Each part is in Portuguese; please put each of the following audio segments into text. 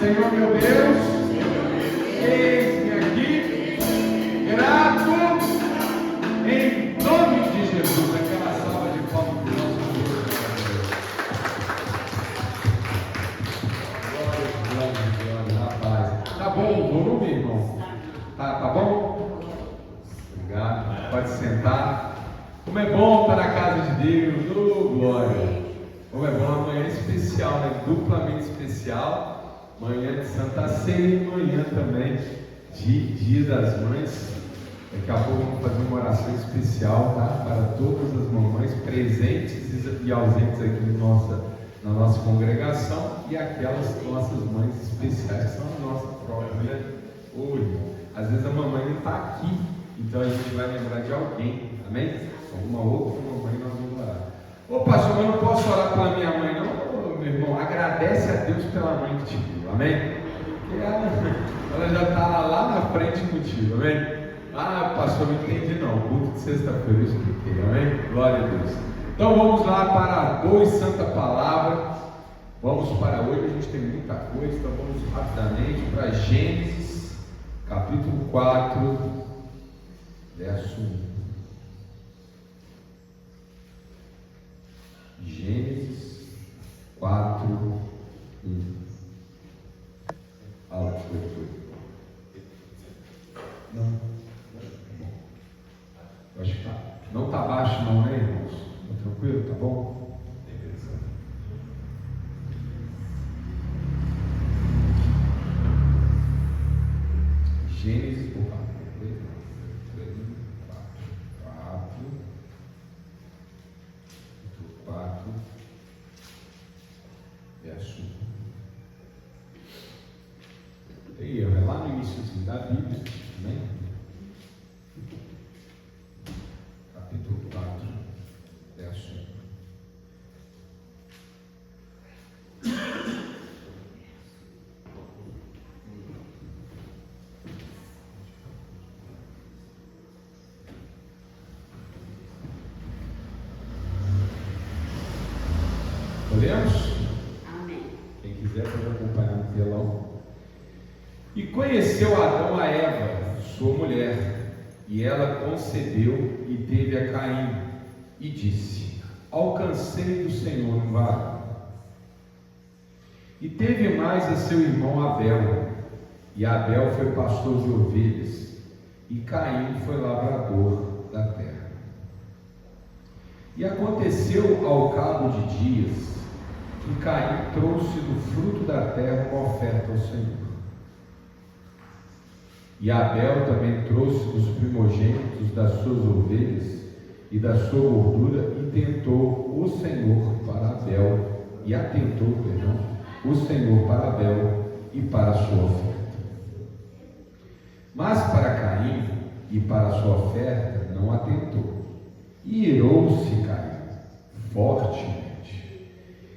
Senhor meu Deus, eis-me aqui, grato, em nome de Jesus. Aquela salva de palmas para o nosso Deus. Glória, rapaz. Tá bom o volume, irmão? Tá bom? Obrigado. Pode sentar. Como é bom estar na casa de Deus. Oh, glória. Como é bom, amanhã especial, né? Duplamente especial. Manhã de Santa Ceia e manhã também de Dia das Mães. Daqui a pouco vamos fazer uma oração especial, tá? Para todas as mamães presentes e ausentes aqui na nossa congregação e aquelas nossas mães especiais que são a nossa própria, né? Hoje, às vezes a mamãe não está aqui, então a gente vai lembrar de alguém, amém? Alguma outra mamãe nós vamos orar. Ô pastor, eu não posso orar pela minha mãe, não? Ô, meu irmão, agradece a Deus pela mãe que te deu, amém? Porque ela já está lá na frente contigo, amém? Ah, pastor, não entendi não. Culto de sexta-feira eu expliquei, amém? Glória a Deus. Então vamos lá para a dois Santa Palavra. Vamos para hoje, a gente tem muita coisa, então vamos rapidamente para Gênesis, capítulo 4, verso 1. Gênesis 4, 1. Não. Acho que tá. Não está baixo não, né, irmãos? Está tranquilo? Tá bom? Gênesis 4, verso 1. Tem erro, é lá no início da Bíblia, né? Capítulo 4, verso 1. Podemos? Amém. Quem quiser pode acompanhar no telão. E conheceu Adão a Eva, sua mulher, e ela concebeu e teve a Caim, e disse: alcancei do Senhor um varão. E teve mais a seu irmão Abel, e Abel foi pastor de ovelhas, e Caim foi lavrador da terra. E aconteceu ao cabo de dias, que Caim trouxe do fruto da terra uma oferta ao Senhor. E Abel também trouxe dos primogênitos das suas ovelhas e da sua gordura, e tentou o Senhor para Abel, e atentou, o Senhor para Abel e para a sua oferta. Mas para Caim e para a sua oferta não atentou. E irou-se Caim fortemente,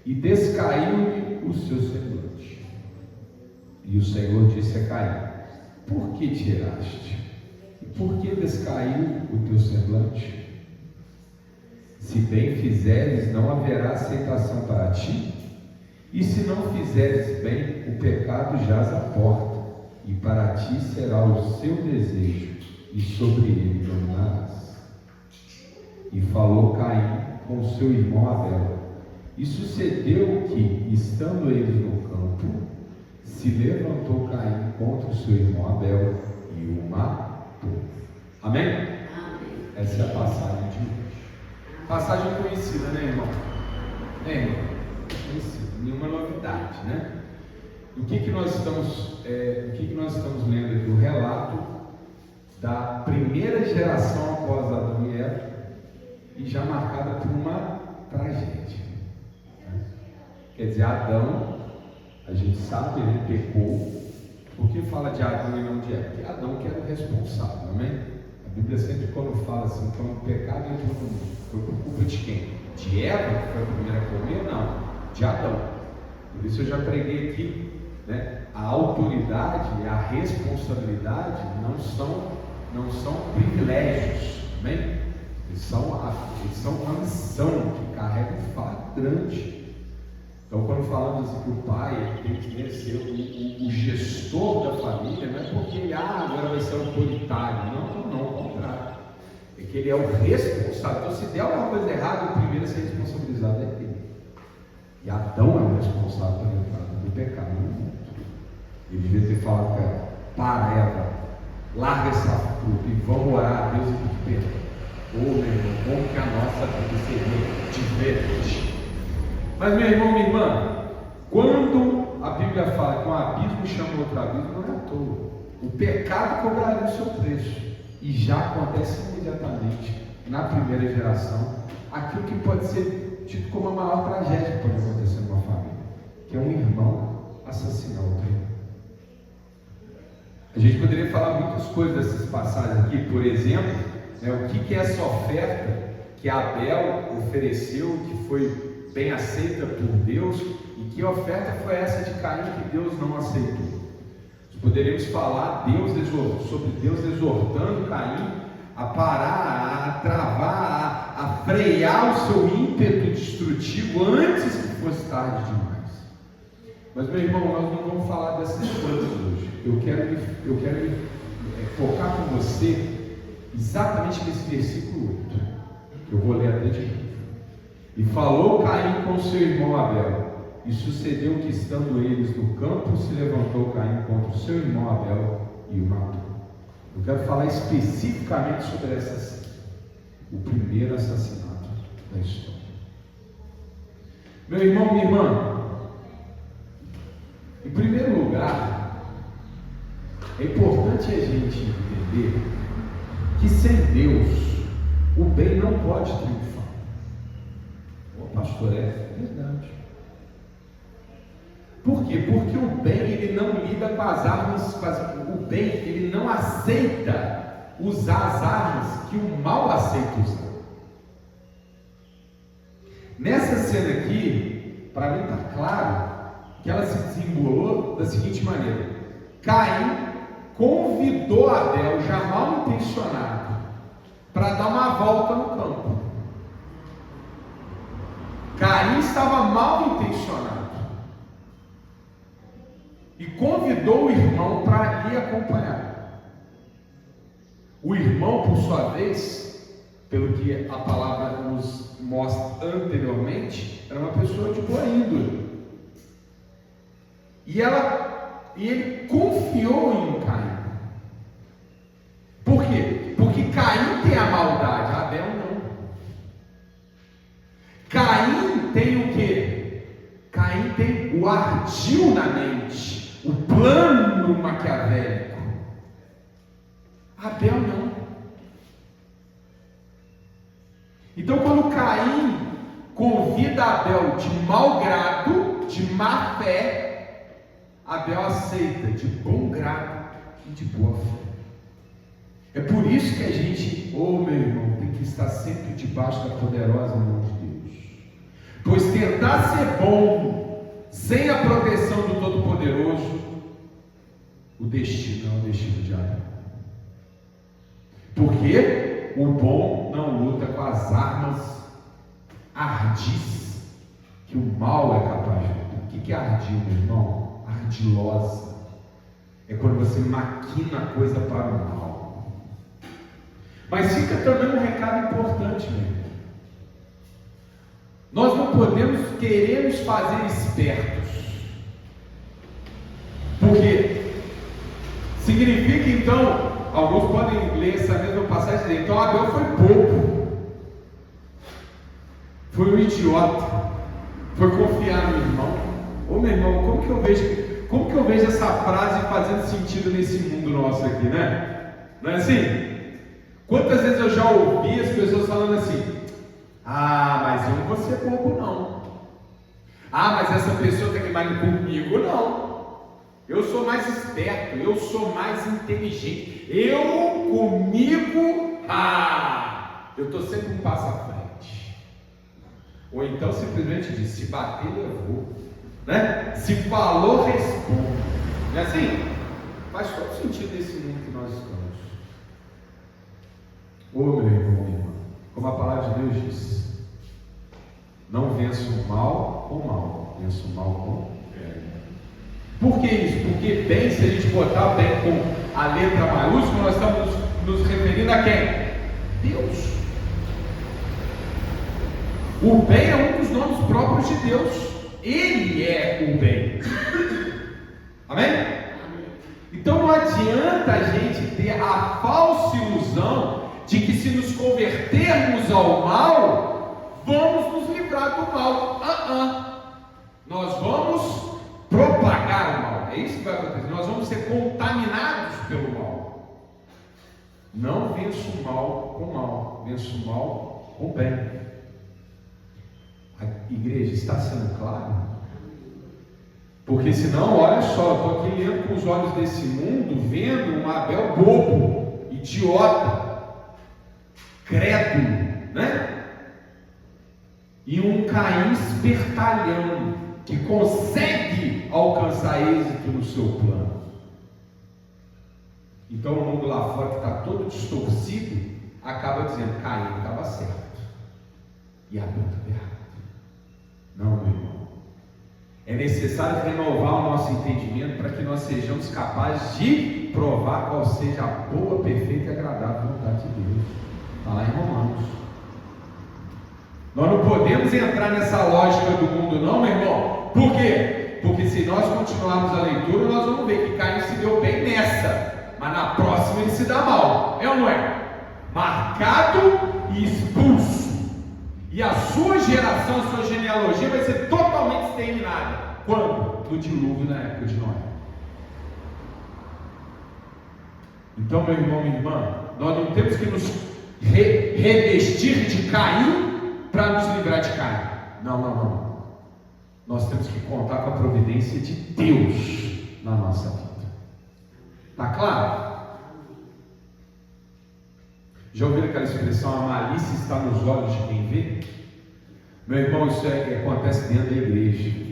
e descaiu-lhe o seu semblante. E o Senhor disse a Caim: por que te iraste? E por que descaiu o teu semblante? Se bem fizeres, não haverá aceitação para ti, e se não fizeres bem, o pecado jaz à porta, e para ti será o seu desejo, e sobre ele dominarás. E falou Caim com seu irmão Abel. E sucedeu que, estando eles no campo, se levantou Caim contra o seu irmão Abel e o matou. Amém? Amém. Essa é a passagem de hoje. Passagem conhecida, né, irmão? Conhecida, nenhuma novidade, né? O que nós estamos lendo aqui? O relato da primeira geração após Adão e Eva, e já marcada por uma tragédia. Quer dizer, Adão, a gente sabe, ele pecou. Por que fala de Adão e não de Eva? Porque Adão que era o responsável, amém? A Bíblia sempre, quando fala assim, quando o pecado entrou no mundo, foi por culpa de quem? De Eva, que foi a primeira a comer? Não, de Adão. Por isso eu já preguei aqui, né? A autoridade e a responsabilidade não são privilégios, amém? Eles são uma missão que carrega um flagrante. Então, quando falamos assim que o pai tem que vencer o agora vai ser autoritário. Não, ao contrário. É que ele é o responsável. Então, se der alguma coisa errada, o primeiro a ser responsabilizado é ele. E Adão é o responsável pela entrada do pecado no mundo. Ele devia ter falado para ela: para, Eva, larga essa fruta e vamos orar a Deus e pedir perdão. Ô meu irmão, como que a nossa vida seria diferente? Mas meu irmão, minha irmã, quando a Bíblia fala que um abismo chama outro abismo, não é à toa. O pecado cobraria o seu preço. E já acontece imediatamente, na primeira geração, aquilo que pode ser tido como a maior tragédia que pode acontecer numa família, que é um irmão assassinar outro irmão. A gente poderia falar muitas coisas dessas passagens aqui, por exemplo, o que é essa oferta que Abel ofereceu, que foi bem aceita por Deus, e que oferta foi essa de Caim que Deus não aceitou. Poderíamos falar sobre Deus exortando Caim a parar, a travar, a frear o seu ímpeto destrutivo antes que fosse tarde demais. Mas meu irmão, nós não vamos falar dessas coisas hoje. Eu quero focar com você exatamente nesse versículo 8. Eu vou ler até de novo. E falou Caim com seu irmão Abel. E sucedeu que, estando eles no campo, se levantou Caim contra o seu irmão Abel e o matou. Eu quero falar especificamente sobre essa cena, o primeiro assassinato da história. Meu irmão, minha irmã, em primeiro lugar, é importante a gente entender que sem Deus, o bem não pode triunfar. Ô pastor, é verdade. Por quê? Porque o bem, ele não lida com as armas, o bem, ele não aceita usar as armas que o mal aceita usar. Nessa cena aqui, para mim está claro que ela se desembolou da seguinte maneira: Caim convidou Abel, já mal intencionado, para dar uma volta no campo. Caim estava mal intencionado e convidou o irmão para lhe acompanhar. O irmão, por sua vez, pelo que a palavra nos mostra anteriormente, era uma pessoa de boa índole. E ele confiou em Caim. Por quê? Porque Caim tem a maldade, Abel não. Caim tem o quê? Caim tem o ardil na mente, o plano maquiavélico. Abel não. Então, quando Caim convida Abel de mau grado, de má fé, Abel aceita de bom grado e de boa fé. É por isso que a gente, meu irmão, tem que estar sempre debaixo da poderosa mão de Deus. Pois tentar ser bom sem a proteção do Todo-Poderoso, o destino é o destino de Abel. Porque o bom não luta com as armas ardis que o mal é capaz de lutar. O que é ardil, meu irmão? Ardilosa. É quando você maquina a coisa para o mal. Mas fica também um recado importante, meu irmão. Nós não podemos querer nos fazer espertos. Porque significa então, alguns podem ler essa mesma passagem e dizer, então Abel foi bobo, foi um idiota, foi confiar no irmão. Ô meu irmão, como que eu vejo essa frase fazendo sentido nesse mundo nosso aqui, né? Não é assim? Quantas vezes eu já ouvi as pessoas falando assim: mas eu não vou ser bobo não. Mas essa pessoa está queimando comigo, não. Eu sou mais esperto, eu sou mais inteligente. Comigo, eu estou sempre um passo à frente. Ou então simplesmente diz: se bater, levou, né? Se falou, responde. Não é assim? Faz todo sentido nesse mundo que nós estamos. Meu irmão, minha irmã, como a palavra de Deus diz, não vença o mal com mal, vença o mal com bem. Por que isso? Porque bem, se a gente botar bem com a letra maiúscula, nós estamos nos referindo a quem? Deus. O bem é um dos nomes próprios de Deus. Ele é o bem. Amém? Então não adianta a gente ter a falsa ilusão de que se nos convertermos ao mal, vamos nos livrar do mal. Nós vamos propagar o mal. É isso que vai acontecer. Nós vamos ser contaminados pelo mal. Não vença o mal com mal, vença o mal com bem. A igreja está sendo clara? Porque senão, olha só, eu estou aqui lendo com os olhos desse mundo, vendo um Abel bobo, idiota, crédulo, né? E um Caim espertalhão, que consegue alcançar êxito no seu plano. Então o mundo lá fora, que está todo distorcido, acaba dizendo: Caim estava certo e Abel estava errado. Não, meu irmão. É necessário renovar o nosso entendimento para que nós sejamos capazes de provar qual seja a boa, perfeita e agradável vontade de Deus. Está lá em Romanos. Nós não podemos entrar nessa lógica do mundo, não, meu irmão. Por quê? Porque se nós continuarmos a leitura, nós vamos ver que Caim se deu bem nessa, mas na próxima ele se dá mal. É ou não é? Marcado e expulso. E a sua geração, a sua genealogia vai ser totalmente exterminada. Quando? No dilúvio, na época de Noé. Então, meu irmão, minha irmã, nós não temos que nos revestir de Caim para nos livrar de Caim. Não. Nós temos que contar com a providência de Deus na nossa vida. Está claro? Já ouviram aquela expressão: a malícia está nos olhos de quem vê? Meu irmão, isso acontece dentro da igreja.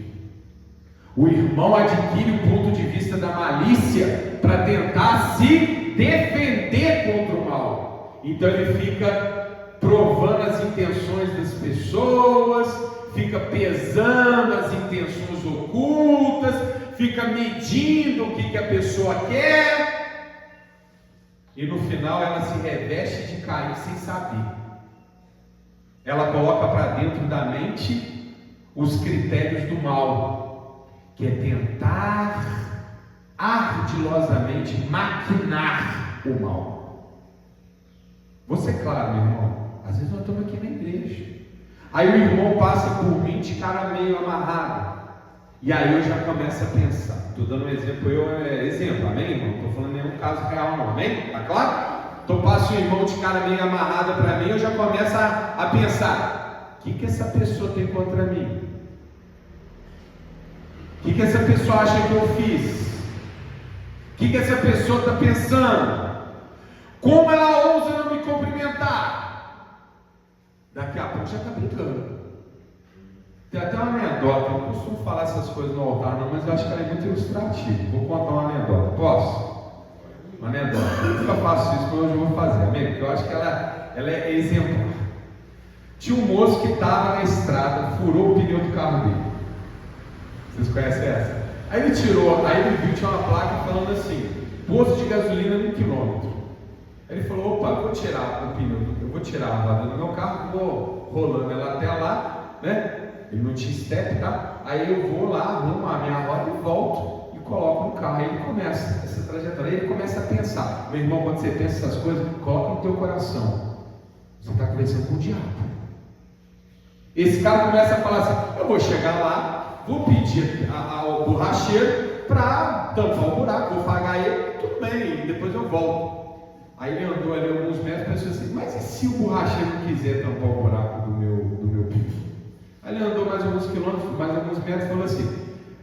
O irmão adquire o ponto de vista da malícia para tentar se defender contra o mal. Então ele fica provando as intenções das pessoas, fica pesando as intenções ocultas, fica medindo o que a pessoa quer. E no final ela se reveste de Caim sem saber. Ela coloca para dentro da mente os critérios do mal, que é tentar ardilosamente maquinar o mal. Vou ser claro, meu irmão. Às vezes nós estamos aqui na igreja. Aí o irmão passa por mim de cara meio amarrado. E aí eu já começo a pensar. Estou dando um exemplo, exemplo, amém, irmão? Não estou falando nenhum caso real, não, amém? Está claro? Então passa o irmão de cara meio amarrado para mim, eu já começo a pensar: o que essa pessoa tem contra mim? O que essa pessoa acha que eu fiz? O que essa pessoa está pensando? Como ela ousa não me cumprimentar? Daqui a pouco já está brigando. Tem até uma anedota, eu não costumo falar essas coisas no altar não, mas eu acho que ela é muito ilustrativa. Vou contar uma anedota, posso? Uma anedota, eu nunca faço isso, mas hoje eu vou fazer, amém? Porque eu acho que ela é exemplar. Tinha um moço que estava na estrada, furou o pneu do carro dele. Vocês conhecem essa? Aí ele tirou, aí ele viu, tinha uma placa falando assim: posto de gasolina no quilômetro. Aí ele falou: opa, eu vou tirar o pneu, eu vou tirar a roda do meu carro, vou rolando ela até lá, né? Ele não tinha step, tá? Aí eu vou lá, arrumo a minha roda e volto e coloco no carro. Aí ele começa essa trajetória, aí ele começa a pensar. Meu irmão, quando você pensa essas coisas, coloca no teu coração: você está conversando com o diabo. Esse cara começa a falar assim: eu vou chegar lá, vou pedir ao borracheiro para tampar o buraco, vou pagar ele, tudo bem, depois eu volto. Aí ele andou ali alguns metros e pensou assim: mas e se o borracheiro não quiser tampar o buraco do meu piso? Aí ele andou mais alguns quilômetros, mais alguns metros e falou assim: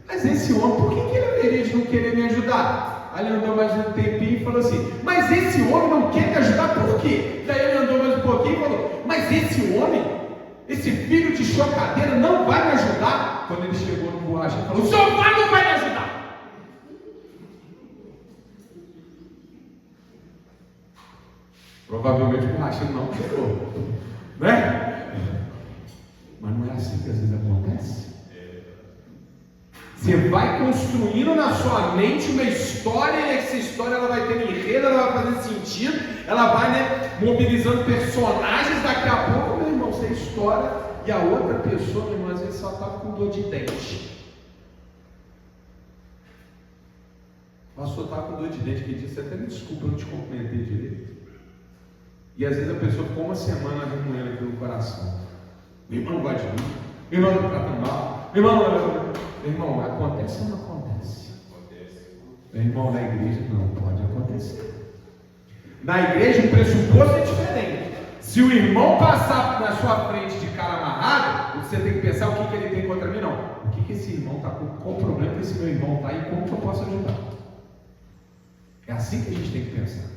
mas esse homem, por que ele haveria de não querer me ajudar? Aí ele andou mais um tempinho e falou assim: mas esse homem não quer me ajudar por quê? Daí ele andou mais um pouquinho e falou: mas esse homem, esse filho de chocadeira não vai me ajudar? Quando ele chegou no borracha, ele falou: o senhor vai ou não vai me ajudar? Provavelmente o borracheiro não chegou, né? Mas não é assim que às vezes acontece? Você vai construindo na sua mente uma história, e essa história ela vai ter enredo, ela vai fazer sentido, ela vai, mobilizando personagens. Daqui a pouco, meu irmão, você história, e a outra pessoa, meu irmão, às vezes só está com dor de dente. O pastor está com dor de dente, que disse, até me desculpa, eu não te cumprimentei direito. E às vezes a pessoa ficou uma semana remoendo aqui no coração. Meu irmão não gosta de mim, meu irmão não está tão mal, meu irmão não. Meu irmão, acontece ou não acontece? Acontece. Meu irmão, na igreja não pode acontecer. Na igreja o pressuposto é diferente. Se o irmão passar na sua frente de cara amarrado, você tem que pensar o que ele tem contra mim, não. O que esse irmão está com? Qual o problema que esse meu irmão está e como que eu posso ajudar? É assim que a gente tem que pensar.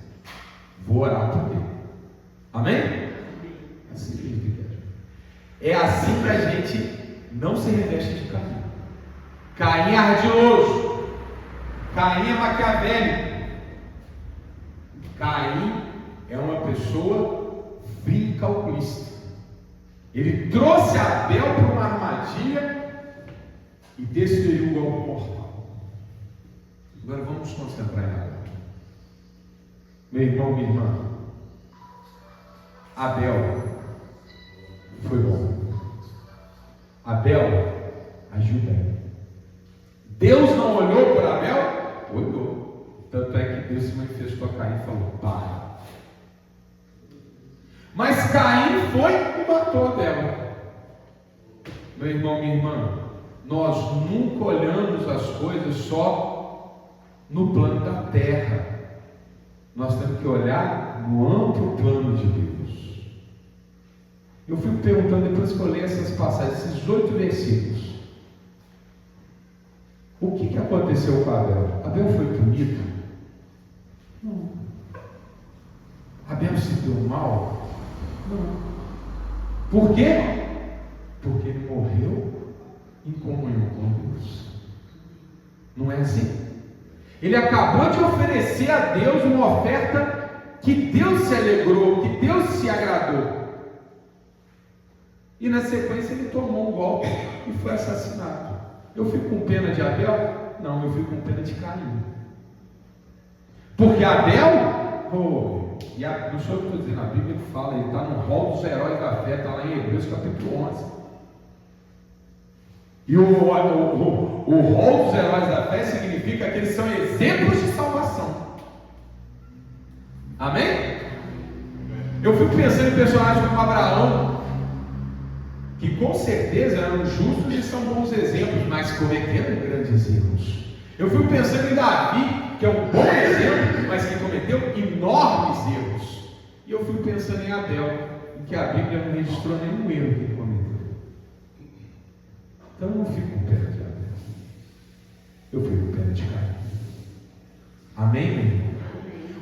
Vou orar por ele. Amém? É assim que a gente tem que agir. É assim que a gente não se reveste de Caim. Caim é ardiloso. Caim é maquiavélico. Caim é uma pessoa fria e calculista. Ele trouxe Abel para uma armadilha e destruiu o golpe mortal. Agora vamos nos concentrar em Abel. Meu irmão, minha irmã, Abel foi bom. Abel ajuda ele. Deus não olhou para Abel? Olhou. Tanto é que Deus se manifestou a Caim e falou: para. Mas Caim foi e matou Abel. Meu irmão, minha irmã, nós nunca olhamos as coisas só no plano da terra. Nós temos que olhar no amplo plano de Deus. Eu fico perguntando, depois que eu leio essas passagens, esses 8 versículos, o que aconteceu com Abel? Abel foi punido? Não. Abel se deu mal? Não. Por quê? Porque ele morreu em comunhão com Deus. Não é assim? Ele acabou de oferecer a Deus uma oferta que Deus se alegrou, que Deus se agradou. E na sequência ele tomou um golpe e foi assassinado. Eu fico com pena de Abel? Não, eu fico com pena de Caim. Porque Abel, não sou eu que estou dizendo, a Bíblia fala, ele está no rol dos heróis da fé, está lá em Hebreus capítulo 11. E o rol dos heróis da fé significa que eles são exemplos de salvação. Amém? Eu fico pensando em personagens como Abraão, que com certeza eram justos e são bons exemplos, mas cometeram grandes erros. Eu fico pensando em Davi, que é um bom exemplo, mas que cometeu enormes erros. E eu fico pensando em Abel, em que a Bíblia não registrou nenhum erro que ele cometeu. Então eu não fico com pena de Abel, eu fico com pena de Caim. Amém?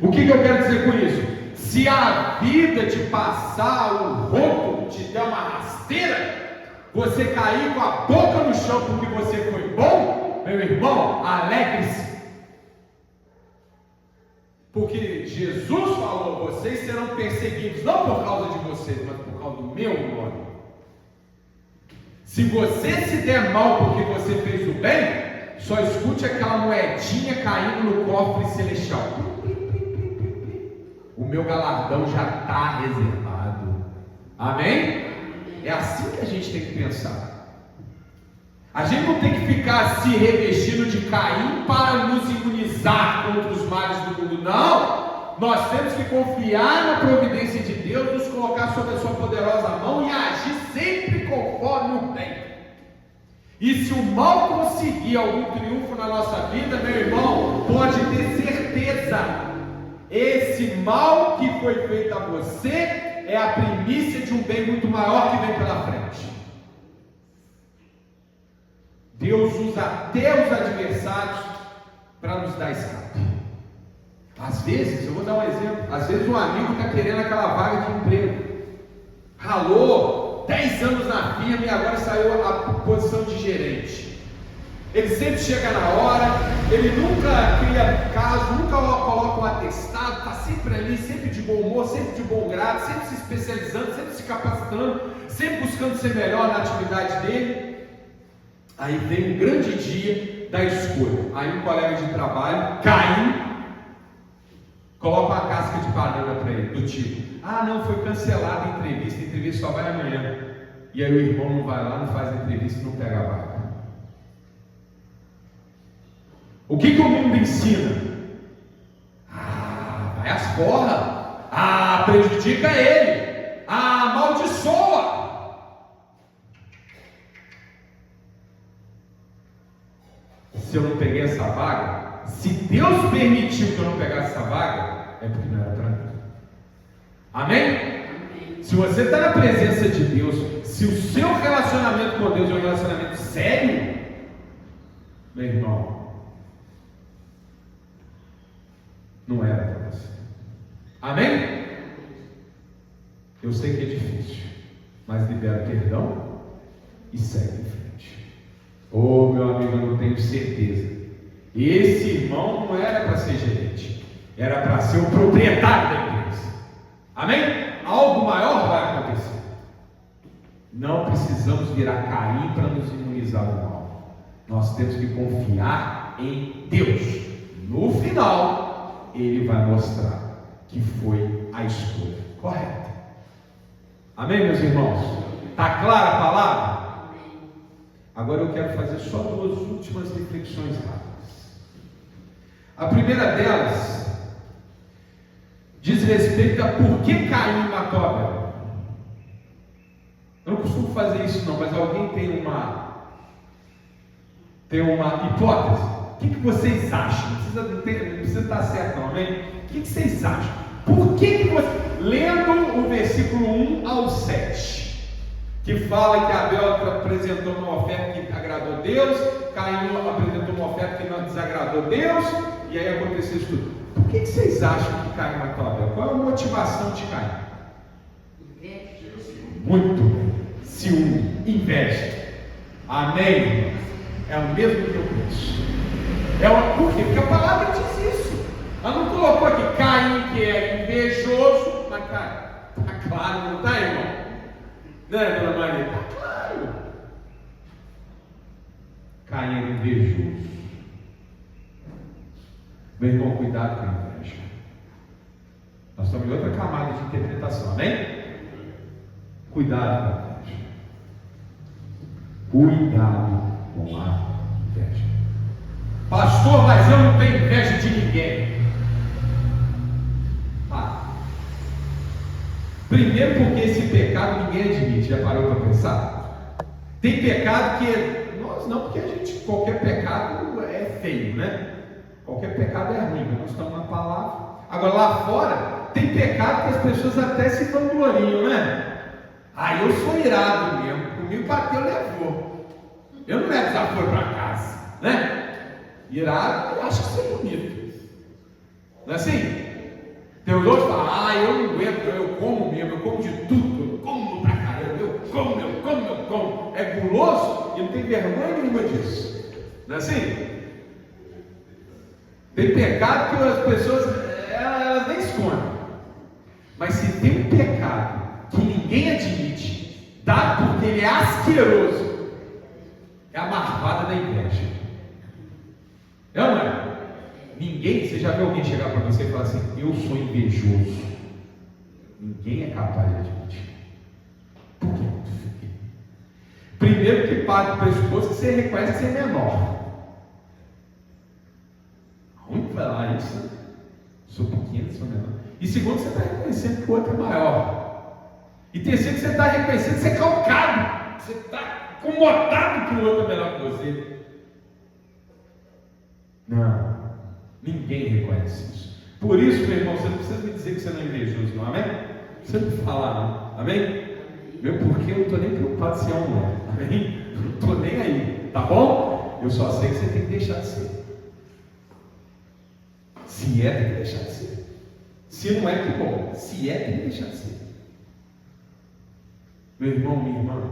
O que eu quero dizer com isso? Se a vida te passar o rodo, te der uma rasteira, você cair com a boca no chão porque você foi bom, meu irmão, alegre-se. Porque Jesus falou: vocês serão perseguidos não por causa de vocês, mas por causa do meu nome. Se você se der mal porque você fez o bem, só escute aquela moedinha caindo no cofre celestial. O meu galardão já está reservado. Amém? É assim que a gente tem que pensar. A gente não tem que ficar se revestindo de Caim para nos imunizar contra os males do mundo. Não! Nós temos que confiar na providência de Deus, nos colocar sob a sua poderosa mão e agir sempre conforme o bem. E se o mal conseguir algum triunfo na nossa vida, meu irmão, pode ter certeza, esse mal que foi feito a você é a primícia de um bem muito maior que vem pela frente. Deus usa até os adversários para nos dar escape. Às vezes, eu vou dar um exemplo, às vezes um amigo está querendo aquela vaga de emprego, ralou 10 anos na firma e agora saiu a posição de gerente. Ele sempre chega na hora, ele nunca cria caso, nunca coloca um atestado, está sempre ali, sempre de bom humor, sempre de bom grado, sempre se especializando, sempre se capacitando, sempre buscando ser melhor na atividade dele. Aí vem um grande dia, da escolha. Aí um colega de trabalho, Caim, coloca uma casca de banana para ele, do tipo: ah, não, foi cancelada a entrevista só vai amanhã. E aí o irmão não vai lá, não faz a entrevista e não pega a vaga. O que o mundo ensina? Ah, vai às porra. Ah, prejudica ele. Ah, amaldiçoa. Se eu não peguei essa vaga, se Deus permitiu que eu não pegasse essa vaga, é porque não era para mim. Amém? Se você está na presença de Deus, se o seu relacionamento com Deus é um relacionamento sério, meu irmão, não era para você. Amém? Eu sei que é difícil, mas libera perdão e segue em frente. Oh, meu amigo, eu não tenho certeza. Esse irmão não era para ser gerente, era para ser o proprietário da empresa. Amém? Algo maior vai acontecer. Não precisamos virar Caim para nos imunizar do mal. Nós temos que confiar em Deus. No final, Ele vai mostrar que foi a escolha correta. Amém, meus irmãos? Está clara a palavra? Agora eu quero fazer só duas últimas reflexões rápidas. A primeira delas diz respeito a por que Caim matou Abel. Eu não costumo fazer isso não, mas alguém tem uma hipótese? O que vocês acham? Não precisa estar certo não, amém? O que vocês acham? Por que você... Lendo o versículo 1 ao 7, que fala que Abel apresentou uma oferta que agradou a Deus, Caim apresentou uma oferta que não desagradou a Deus, e aí aconteceu isso tudo. Por que vocês acham que Caim matou Abel? Qual é a motivação de Caim? Muito bem. Ciúme, inveja. Amém? É o mesmo que eu penso. Por quê? Porque a palavra diz isso. Ela não colocou aqui Caim, que é invejoso, mas cara, está claro, não está, irmão? Né, dona Maria? Está claro. Caim era invejoso. Meu irmão, cuidado com a inveja. Nós estamos em outra camada de interpretação, amém? Cuidado com a inveja. Cuidado com a inveja. Pastor, mas eu não tenho inveja de ninguém. Primeiro porque esse pecado ninguém admite. Já parou para pensar? Tem pecado que nós não, porque qualquer pecado é feio, né? Qualquer pecado é ruim, mas nós estamos na palavra. Agora lá fora, tem pecado que as pessoas até se vangloriam, né? Eu sou irado mesmo, comigo bateu, levou. Eu não levo desaforo para casa, né? Irado, eu acho que isso é bonito. Não é assim? Tem os outros que falam, eu não aguento, eu como mesmo, eu como de tudo, eu como pra caramba, eu como. É guloso e não tem vergonha nenhuma disso. Não é assim? Tem pecado que as pessoas elas nem escondem. Mas se tem um pecado que ninguém admite, dado porque ele é asqueroso, é a marvada da inveja. É ou não é? Ninguém, você já viu alguém chegar para você e falar assim, eu sou invejoso? Ninguém é capaz de admitir. Por quê? Primeiro que parte do pressuposto que você reconhece que você é menor. Ruim falar isso, sou pequeno, sou menor. E segundo, você está reconhecendo que o outro é maior. E terceiro, que você está reconhecendo que você é calcado. Você está incomodado que o outro é menor que você. Não, ninguém reconhece isso. Por isso, meu irmão, você não precisa me dizer que você não é invejoso, não, amém? Não precisa me falar, não, amém? Porque eu não estou nem preocupado se é ou não, amém? Não estou nem aí, tá bom? Eu só sei que você tem que deixar de ser. Se é, tem que deixar de ser. Se não é, que bom. Se é, tem que deixar de ser. Meu irmão, minha irmã,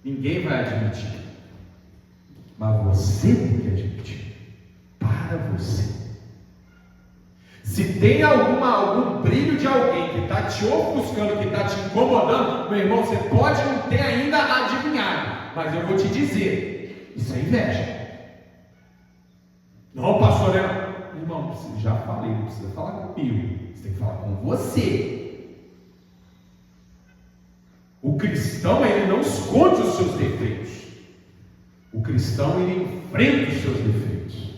ninguém vai admitir, mas você tem que admitir. Para você. Se tem algum brilho de alguém que está te ofuscando, que está te incomodando, meu irmão, você pode não ter ainda adivinhado, mas eu vou te dizer, isso é inveja. pastor, né? Irmão, já falei, não precisa falar comigo, você tem que falar com você. O cristão, ele não esconde os seus defeitos. O cristão, ele enfrenta os seus defeitos.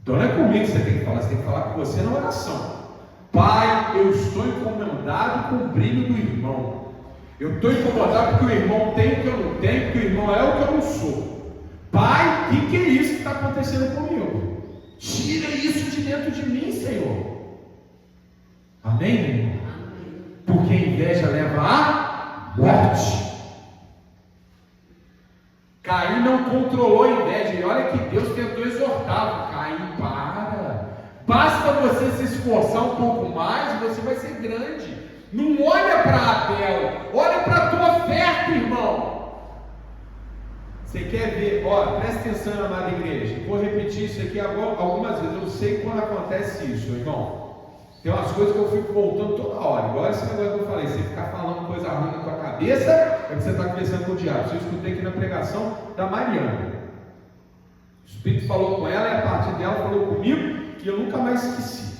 Então não é comigo que você tem que falar, você tem que falar com você na oração. Pai, eu estou incomodado com o brilho do irmão. Eu estou incomodado porque o irmão tem o que eu não tenho, porque o irmão é o que eu não sou. Pai, o que é isso que está acontecendo comigo? Tira isso de dentro de mim, Senhor. Amém, irmão? Porque a inveja leva à morte. Caim não controlou a inveja. E olha que Deus tentou exortá-lo. Caim, para. Basta você se esforçar um pouco mais e você vai ser grande. Não olha para Abel, olha para a tua oferta, irmão. Você quer ver? Ó, presta atenção, amada igreja. Vou repetir isso aqui algumas vezes. Eu sei quando acontece isso, irmão. Tem umas coisas que eu fico voltando toda hora. Igual esse negócio que eu falei. Você ficar falando coisa ruim na tua cabeça, é que você está conversando com o diabo. Isso eu escutei aqui na pregação da Mariana. O Espírito falou com ela e a partir dela falou comigo e eu nunca mais esqueci.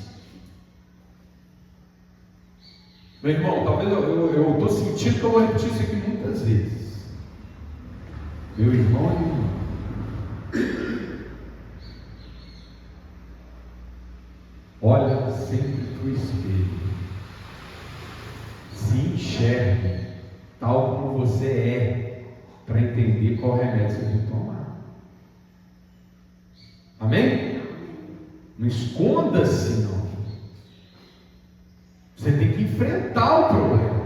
Meu irmão, talvez eu estou sentindo que eu vou repetir isso aqui muitas vezes. Meu irmão e irmã, olha sempre para o espelho, se enxergue tal como você é, para entender qual remédio você tem que tomar. Amém? Não esconda-se, não. Você tem que enfrentar o problema.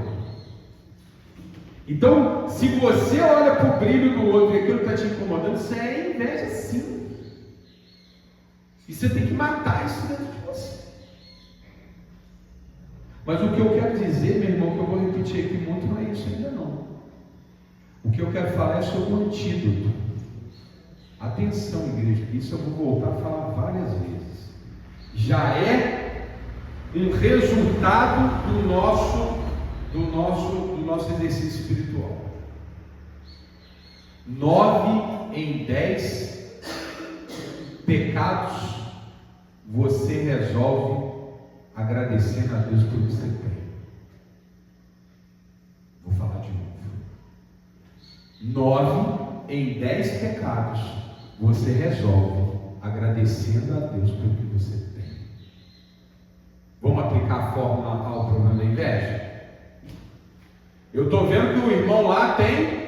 Então, se você olha para o brilho do outro e aquilo está te incomodando, isso é inveja, sim. E você tem que matar isso dentro de você. Mas o que eu quero dizer, meu irmão, que eu vou repetir aqui muito, não é isso ainda não. O que eu quero falar é sobre o antídoto. Atenção, igreja, isso eu vou voltar a falar várias vezes. Já é um resultado do nosso exercício espiritual. 9 em 10 pecados você resolve agradecendo a Deus pelo que você tem. Vou falar de novo. 9 em 10 pecados você resolve agradecendo a Deus pelo que você tem. Vamos aplicar a fórmula ao problema da inveja? Eu estou vendo que o irmão lá tem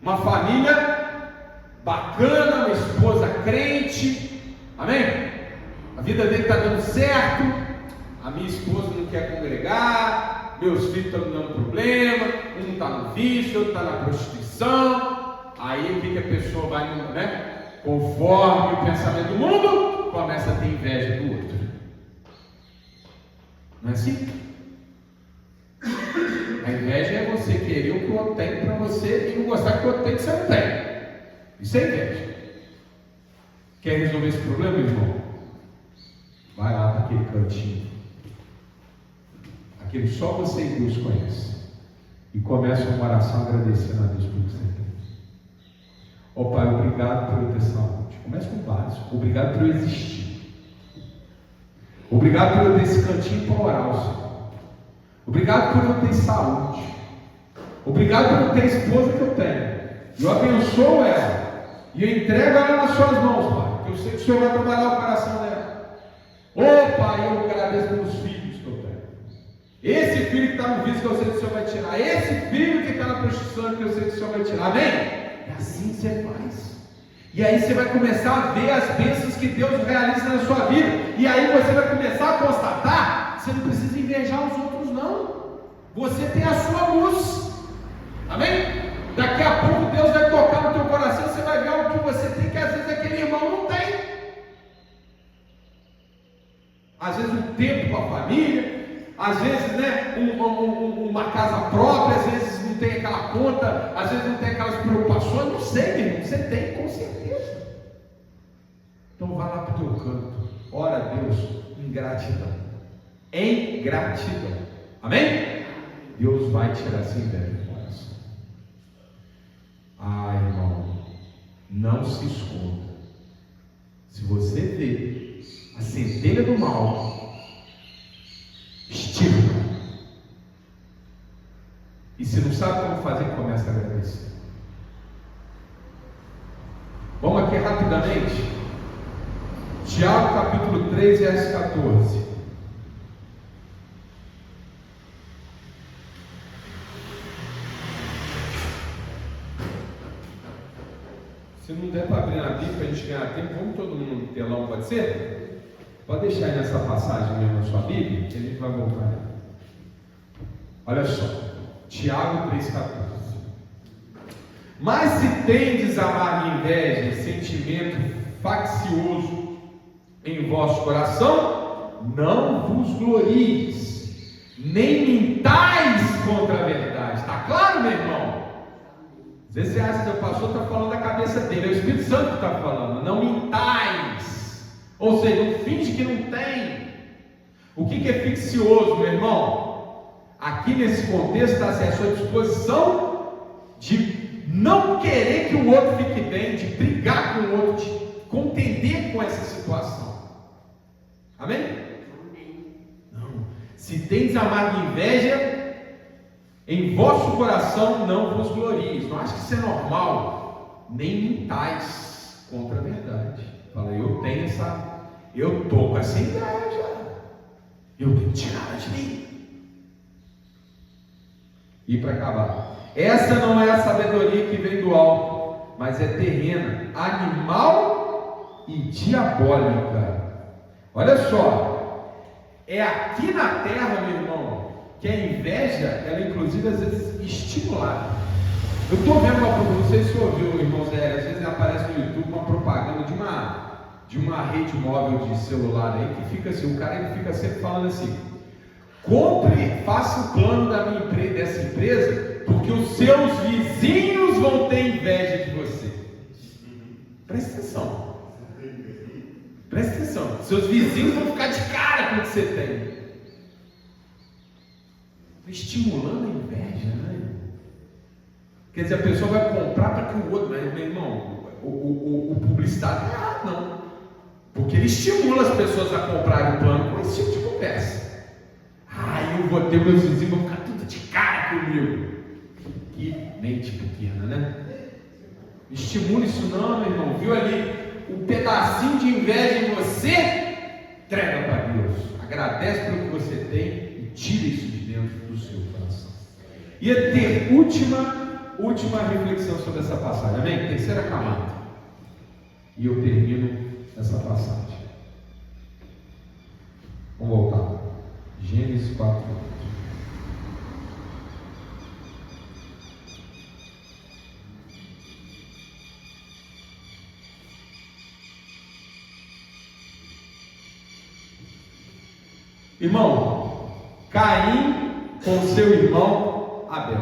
uma família bacana, uma esposa crente, amém? A vida dele está dando certo, a minha esposa não quer congregar, meus filhos estão dando problema, um está no vício, outro está na prostituição. Aí o que a pessoa vai, né? Conforme o pensamento do mundo, começa a ter inveja do outro. Não é assim? A inveja é você querer o que o outro tem para você e não gostar que o outro tem que você não tem. Isso é inveja. Quer resolver esse problema, irmão? Vai lá para aquele cantinho, aquele só você e Deus conhece, e começa uma oração agradecendo a Deus por você tem. Ó Pai, obrigado por eu ter saúde. Começa com o básico. Obrigado por eu existir. Obrigado por eu ter esse cantinho para orar, Senhor. Obrigado por eu ter saúde. Obrigado por eu ter a esposa que eu tenho. Eu abençoo ela e eu entrego ela nas suas mãos, Pai, porque eu sei que o Senhor vai trabalhar o coração dela. Ô Pai, eu agradeço pelos filhos que eu tenho. Esse filho que está no vício que eu sei que o Senhor vai tirar. Esse filho que está na prostituição que eu sei que o Senhor vai tirar. Amém? É assim que você faz. E aí você vai começar a ver as bênçãos que Deus realiza na sua vida. E aí você vai começar a constatar, você não precisa invejar os outros não. Você tem a sua luz. Amém? Daqui a pouco Deus vai tocar no teu coração, você vai ver algo que você tem que às vezes aquele irmão não tem. Às vezes um tempo com a família, às vezes, né, uma casa própria, às vezes não tem aquela conta, às vezes não tem aquelas preocupações, não sei, meu irmão, você tem com certeza. Então vá lá para o teu canto, ora a Deus em gratidão. Em gratidão. Amém? Deus vai tirar essa inveja do coração. Ah, irmão, não se esconda. Se você vê a centelha do mal, estirpa. E se não sabe como fazer, começa a agradecer. Vamos aqui rapidamente. Tiago capítulo 3, verso 14. Se não der para abrir na Bíblia, para a gente ganhar tempo, vamos todo mundo no telão, pode ser? Pode deixar aí nessa passagem mesmo na sua Bíblia, que a gente vai voltar. Olha só, Tiago 3,14. Mas se tendes amarga inveja e sentimento faccioso em vosso coração, não vos glorieis, nem mintais contra a verdade. Está claro, meu irmão? Às vezes você acha que o pastor está falando da cabeça dele, é o Espírito Santo que está falando. Não mintais, ou seja, não finge que não tem. O que é ficcioso, meu irmão? Aqui nesse contexto está a sua disposição de não querer que o outro fique bem, de brigar com o outro, de contender com essa situação. Amém? Amém. Não. Se tens amarga inveja em vosso coração, não vos glorieis. Não acho que isso é normal, nem mintais contra a verdade. Fala, eu estou com essa inveja, eu tenho que tirar de mim. E para acabar, essa não é a sabedoria que vem do alto, mas é terrena, animal e diabólica. Olha só, é aqui na terra, meu irmão, que a inveja, ela inclusive às vezes estimulada. Eu estou vendo não sei se você ouviu, irmão Zé, às vezes aparece no YouTube uma propaganda de uma rede móvel de celular aí, que fica assim, o cara ele fica sempre falando assim: compre, faça o plano dessa empresa, porque os seus vizinhos vão ter inveja de você. Presta atenção. Presta atenção. Seus vizinhos vão ficar de cara com o que você tem. Estimulando a inveja, né? Quer dizer, a pessoa vai comprar para que o outro, mas, meu irmão, o publicitário não é errado, não. Porque ele estimula as pessoas a comprarem o plano com esse tipo de conversa. Eu vou ter meus vizinhos, vão ficar tudo de cara comigo. Que mente pequena, né? Estimula isso não, meu irmão. Viu ali um pedacinho de inveja em você? Entrega para Deus. Agradece pelo que você tem e tira isso de dentro do seu coração. E ter última reflexão sobre essa passagem. Amém? Terceira camada. E eu termino essa passagem. Vamos voltar. Gênesis 4. Irmão, Caim com seu irmão Abel.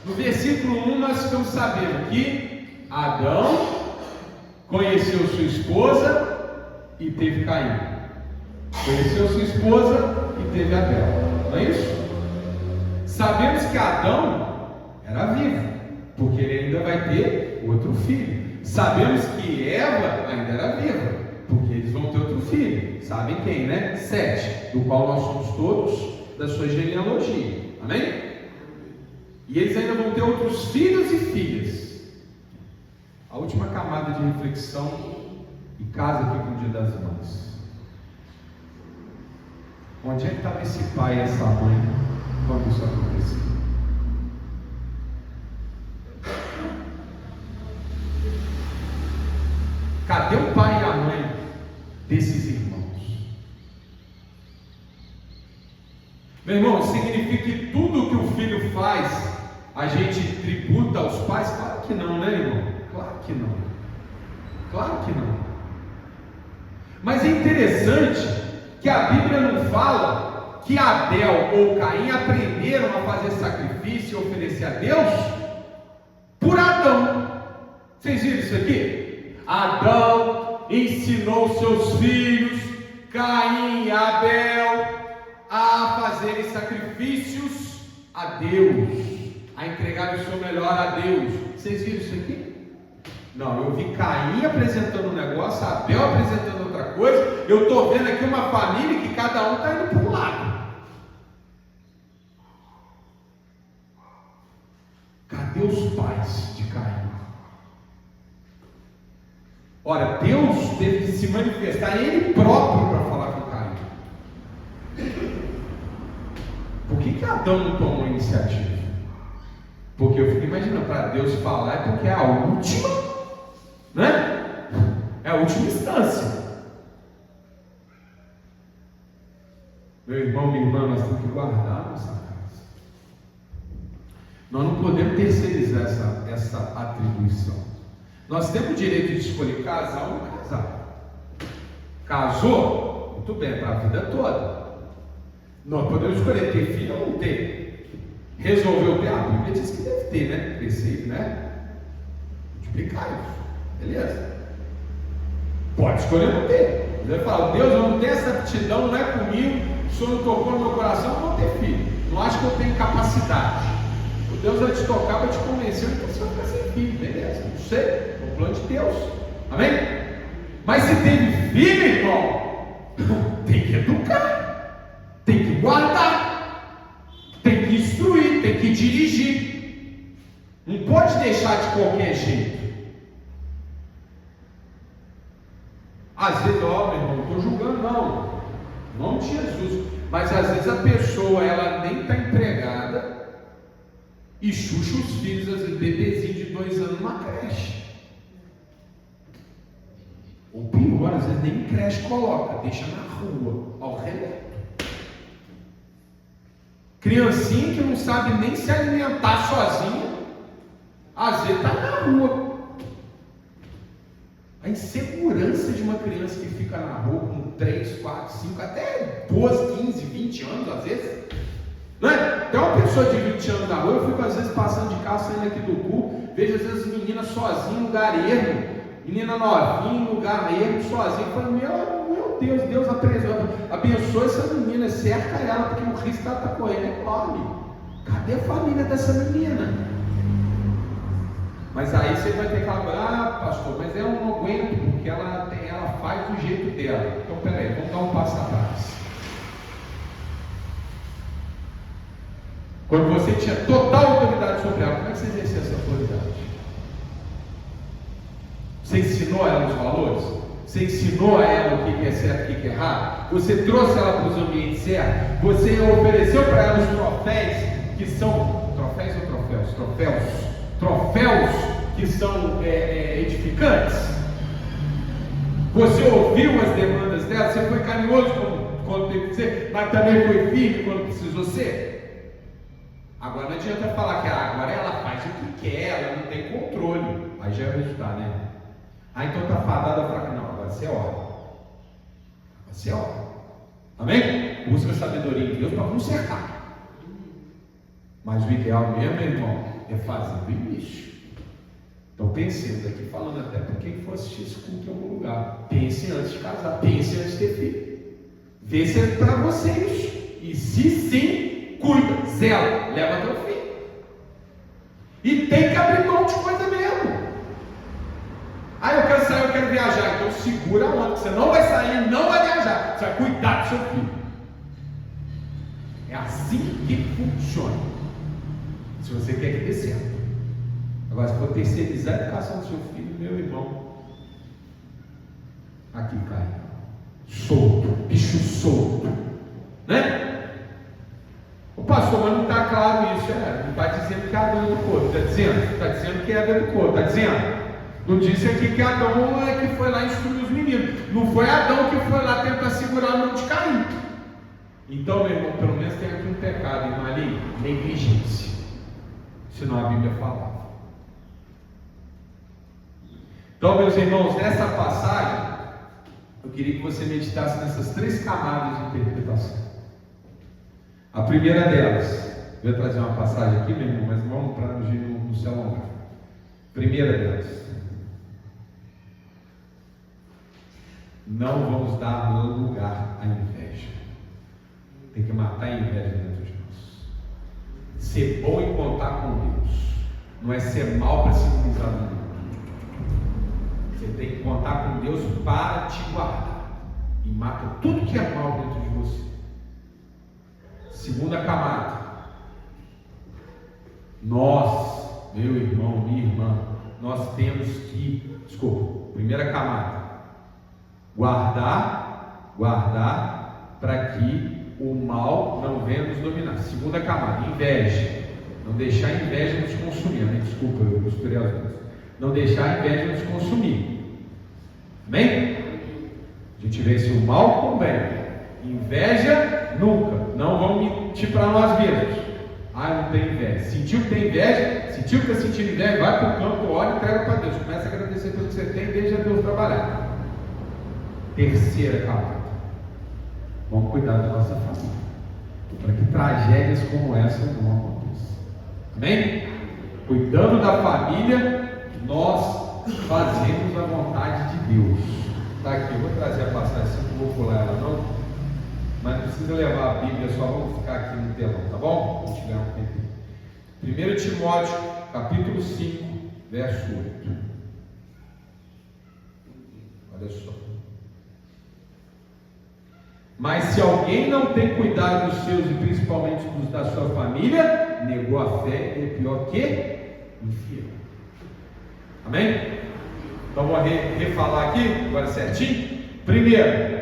No versículo 1 nós ficamos sabendo que Adão conheceu sua esposa e teve Caim. Conheceu sua esposa e teve Abel. Não é isso? Sabemos que Adão era vivo, porque ele ainda vai ter outro filho. Sabemos que Eva ainda era viva, porque eles vão ter outro filho. Sabem quem, né? Sete, do qual nós somos todos da sua genealogia. Amém? E eles ainda vão ter outros filhos e filhas. A última camada de reflexão e casa aqui com o Dia das Mães. Onde é que estava esse pai e essa mãe quando isso aconteceu? Cadê o pai e a mãe desses irmãos? Meu irmão, significa que tudo que o filho faz, a gente tributa aos pais? Claro que não, né, irmão? Claro que não. Claro que não. Mas é interessante que a Bíblia não fala que Abel ou Caim aprenderam a fazer sacrifício e oferecer a Deus por Adão. Vocês viram isso aqui? Adão ensinou seus filhos, Caim e Abel, a fazerem sacrifícios a Deus, a entregar o seu melhor a Deus. Vocês viram isso aqui? Não, eu vi Caim apresentando um negócio, Abel apresentando outra outra coisa. Eu estou vendo aqui uma família que cada um está indo para um lado. Cadê os pais de Caim? Ora, Deus teve que se manifestar Ele próprio para falar com Caim. Por que Adão não tomou iniciativa? Porque eu fico imaginando, para Deus falar é porque é a última, né? É a última instância. Meu irmão, minha irmã, nós temos que guardar a nossa casa. Nós não podemos terceirizar essa atribuição. Nós temos o direito de escolher casar ou não casar. Casou? Muito bem, para a vida toda. Nós podemos escolher ter filho ou não ter. Resolveu ter, a Bíblia diz que deve ter, né? Preceito, né? Multiplicar isso. Beleza? Pode escolher não ter. Você fala, Deus, eu não tenho essa aptidão, não é comigo, o Senhor não tocou no meu coração, eu não vou ter filho. Não acho que eu tenho capacidade. O Deus vai te tocar, vai te convencer, então você vai ficar sem filho, beleza? Não sei, é o plano de Deus. Amém? Mas se teve filho, irmão, tem que educar, tem que guardar, tem que instruir, tem que dirigir. Não pode deixar de qualquer jeito. Às vezes, ó, meu irmão, não estou julgando não, em nome de Jesus, mas às vezes a pessoa, ela nem está empregada e chucha os filhos, às vezes bebezinho de 2 anos numa creche, ou pior, às vezes nem em creche coloca, deixa na rua, ao redor. Criancinha que não sabe nem se alimentar sozinha, às vezes está na rua. A insegurança de uma criança que fica na rua com 3, 4, 5, até 12, 15, 20 anos, às vezes. Não é? Tem uma pessoa de 20 anos na rua, eu fico às vezes passando de carro, saindo aqui do cu, vejo às vezes meninas sozinhas em lugar ermo, menina novinha em lugar ermo, sozinha, eu falo, meu Deus, Deus abençoe essa menina, cerca ela, porque o risco que ela está correndo é enorme. Cadê a família dessa menina? Mas aí você vai ter que falar, pastor, mas eu não aguento, porque ela faz do jeito dela. Então peraí, vamos dar um passo atrás. Quando você tinha total autoridade sobre ela, como é que você exercia essa autoridade? Você ensinou a ela os valores? Você ensinou a ela o que é certo e o que é errado? Você trouxe ela para os ambientes certos? Você ofereceu para ela os troféus que são... Troféus ou troféus? Troféus que são edificantes? Você ouviu as demandas dela? Você foi carinhoso quando teve que ser, mas também foi firme quando precisou ser? Agora não adianta falar que agora ela faz o que quer, ela não tem controle. Aí já é o resultado, né? Então está fadada para cá. Não, agora você ora. Você ora. Amém? Busca sabedoria em Deus para consertar. Mas o ideal mesmo, meu irmão, é fazer do início. Então pensemos aqui, falando até para quem for assistir esse culto em algum lugar, pense antes de casar, pense antes de ter filho, vê se é para vocês, e se sim, cuida, zela, leva até o fim, e tem que abrir mão de coisa mesmo. Eu quero sair, eu quero viajar, então segura a onda, você não vai sair, não vai viajar, você vai cuidar do seu filho. É assim que funciona, se você quer que dê certo. Agora, se for terceirizar a educação do seu filho, meu irmão, aqui cai, solto, bicho solto, né? O pastor, mas não está claro isso, não está dizendo que é Adão do corpo, está dizendo que é Eva do corpo, está dizendo? Não disse aqui que Adão é que foi lá instruir os meninos, não foi Adão que foi lá tentar segurar a mão de Caim. Então, meu irmão, pelo menos tem aqui um pecado, irmão, ali, negligência, senão a Bíblia fala. Então, meus irmãos, nessa passagem, eu queria que você meditasse nessas 3 camadas de interpretação. A primeira delas, eu vou trazer uma passagem aqui, meu irmão, mas vamos para no céu longo. Primeira delas, não vamos dar lugar à inveja. Tem que matar a inveja dentro de nós. Ser bom em contar com Deus, não é ser mal para simbolizar o mundo. Você tem que contar com Deus para te guardar. e mata tudo que é mal dentro de você. Segunda camada, nós, meu irmão, minha irmã, nós temos que, primeira camada, guardar para que o mal não venha nos dominar. Segunda camada, inveja, não deixar a inveja nos consumir. Desculpa, eu misturei as duas. Não deixar a inveja nos consumir. Amém? A gente vence o mal com o bem. Inveja nunca. Não vamos mentir para nós mesmos. Eu não tenho inveja. Sentiu que tem inveja? Sentiu que está sentindo inveja? Vai para o campo, olha e entrega para Deus. Começa a agradecer pelo que você tem e deixa Deus trabalhar. Terceira camada, vamos cuidar da nossa família, para que tragédias como essa não aconteçam. Amém? Cuidando da família, nós fazemos a vontade de Deus. Está aqui, eu vou trazer a passagem assim, não vou pular ela não, mas não precisa levar a Bíblia, só vamos ficar aqui no telão, tá bom? Vou tirar um tempinho. 1 Timóteo, capítulo 5, verso 8. Olha só. Mas se alguém não tem cuidado dos seus e principalmente dos da sua família, negou a fé e é pior que infiel. Amém? Então vou refalar aqui, agora certinho. Primeiro,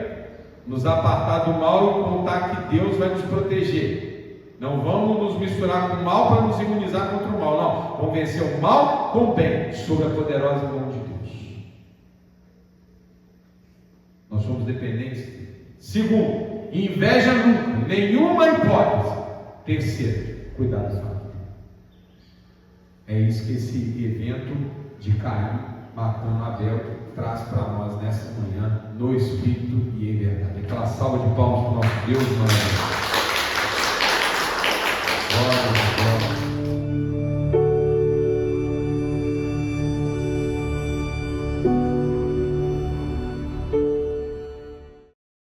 nos apartar do mal e contar que Deus vai nos proteger. Não vamos nos misturar com o mal para nos imunizar contra o mal, não. Vamos vencer o mal com o bem, sob a poderosa mão de Deus. Nós somos dependentes dele. Segundo, inveja nunca, nenhuma hipótese. Terceiro, cuidar da família. É isso que esse evento de Caim matando Abel traz para nós nessa manhã, no Espírito e em verdade. Aquela salva de palmas para o nosso Deus, mano. Glória a Deus.